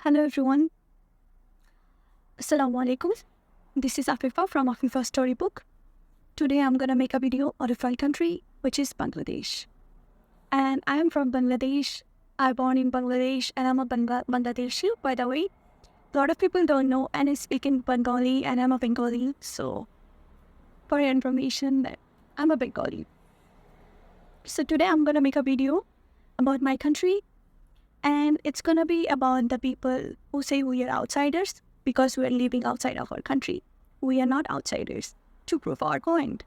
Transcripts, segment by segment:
Hello everyone. Assalamu alaikum. This is Afifa from Afifa Storybook. Today I'm gonna make a video on a foreign country, which is Bangladesh. And I am from Bangladesh. I born in Bangladesh and I'm a Bangladeshi, by the way. A lot of people don't know and I speak in Bengali and I'm a Bengali. So for your information that I'm a Bengali. So today I'm gonna make a video about my country. And it's going to be about the people who say we are outsiders because we are living outside of our country. We are not outsiders, to prove our point.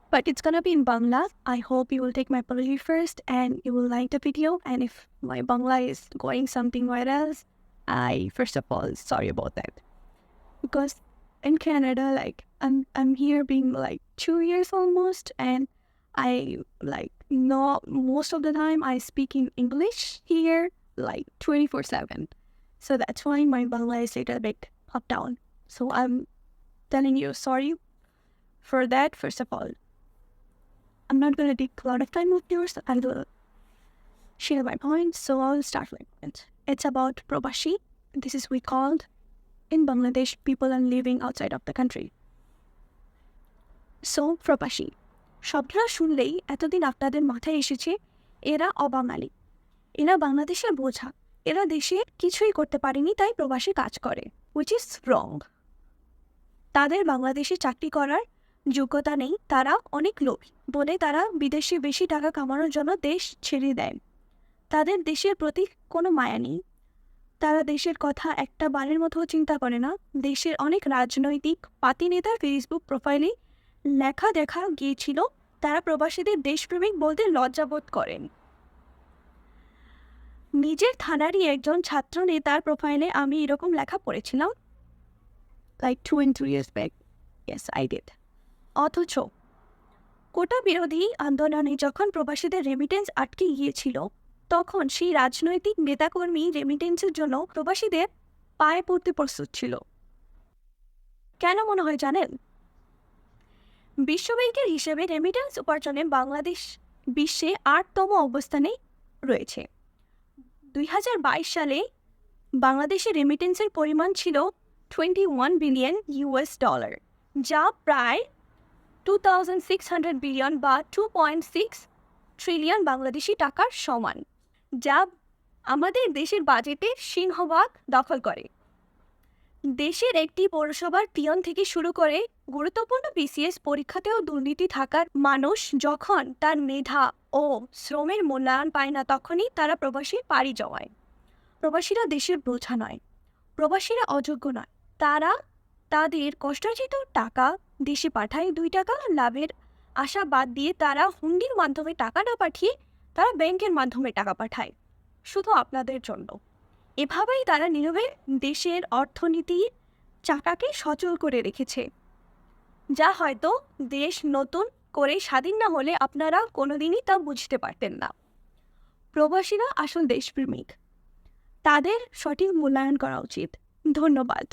But it's going to be in Bangla. I hope you will take my apology first and you will like the video. And if my Bangla is going somewhere else, I first of all, sorry about that. Because in Canada, I'm here being 2 years almost, and I know most of the time I speak in English here 24/7. So that's why my Bangla is a little bit up down. So I'm telling you sorry for that, first of all. I'm not going to take a lot of time with yours. I will share my points. So I'll start my point. It's about Probashi. This is we called in Bangladesh people are living outside of the country. So Probashi. শব্দটা শুনলেই এতদিন আপনাদের মাথায় এসেছে এরা অবাঙালি, এরা বাংলাদেশের বোঝা, এরা দেশে কিছুই করতে পারেনি তাই প্রবাসী কাজ করে, which is wrong. তাদের বাংলাদেশে চাকরি করার যোগ্যতা নেই, তারা অনেক লোভী বলে তারা বিদেশে বেশি টাকা কামানোর জন্য দেশ ছেড়ে দেয়। তাদের দেশের প্রতি কোনো মায়া নেই, তারা দেশের কথা একটা বারের মতো চিন্তা করে না। দেশের অনেক রাজনৈতিক পাতি নেতার ফেসবুক প্রোফাইলে লেখা দেখা গিয়েছিল তারা প্রবাসীদের দেশপ্রেমিক বলতে লজ্জাবোধ করেন। নিজের থানারই একজন ছাত্র নেতার প্রোফাইলে আমি এরকম লেখা পড়েছিলাম 2 and 3 years back. Yes, I did. অথচ কোটা বিরোধী আন্দোলনে যখন প্রবাসীদের রেমিটেন্স আটকে গিয়েছিল তখন সেই রাজনৈতিক নেতাকর্মী রেমিটেন্সের জন্য প্রবাসীদের পায়ে পড়তে প্রস্তুত ছিল। কেন মনে হয় জানেন? বিশ্বব্যাংকের হিসেবে রেমিটেন্স উপার্জনে বাংলাদেশ বিশ্বে 8তম অবস্থানে রয়েছে। 2022 সালে বাংলাদেশের রেমিটেন্সের পরিমাণ ছিল $21 বিলিয়ন, যা প্রায় 2600 বিলিয়ন বা 2.6 ট্রিলিয়ন বাংলাদেশি টাকার সমান, যা আমাদের দেশের বাজেটের সিংহভাগ দখল করে। দেশের একটি পৌরসভার পিয়ন থেকে শুরু করে গুরুত্বপূর্ণ বিসিএস পরীক্ষাতেও দুর্নীতি থাকার মানুষ যখন তার মেধা ও শ্রমের মূল্যায়ন পায় না তখনই তারা প্রবাসী পাড়ি জমায়। প্রবাসীরা দেশের বোঝা নয়, প্রবাসীরা অযোগ্য নয়, তারা তাদের কষ্টার্জিত টাকা দেশে পাঠায়। 2 টাকা লাভের আশা বাদ দিয়ে তারা হুন্ডির মাধ্যমে টাকা না পাঠিয়ে তারা ব্যাংকের মাধ্যমে টাকা পাঠায় শুধু আপনাদের জন্য। এভাবেই তারা নীরবে দেশের অর্থনীতির চাকাকে সচল করে রেখেছে, যা হয়তো দেশ নতুন করে স্বাধীন না হলে আপনারা কোনোদিনই তা বুঝতে পারতেন না। প্রবাসীরা আসল দেশপ্রেমিক, তাদের সঠিক মূল্যায়ন করা উচিত। ধন্যবাদ।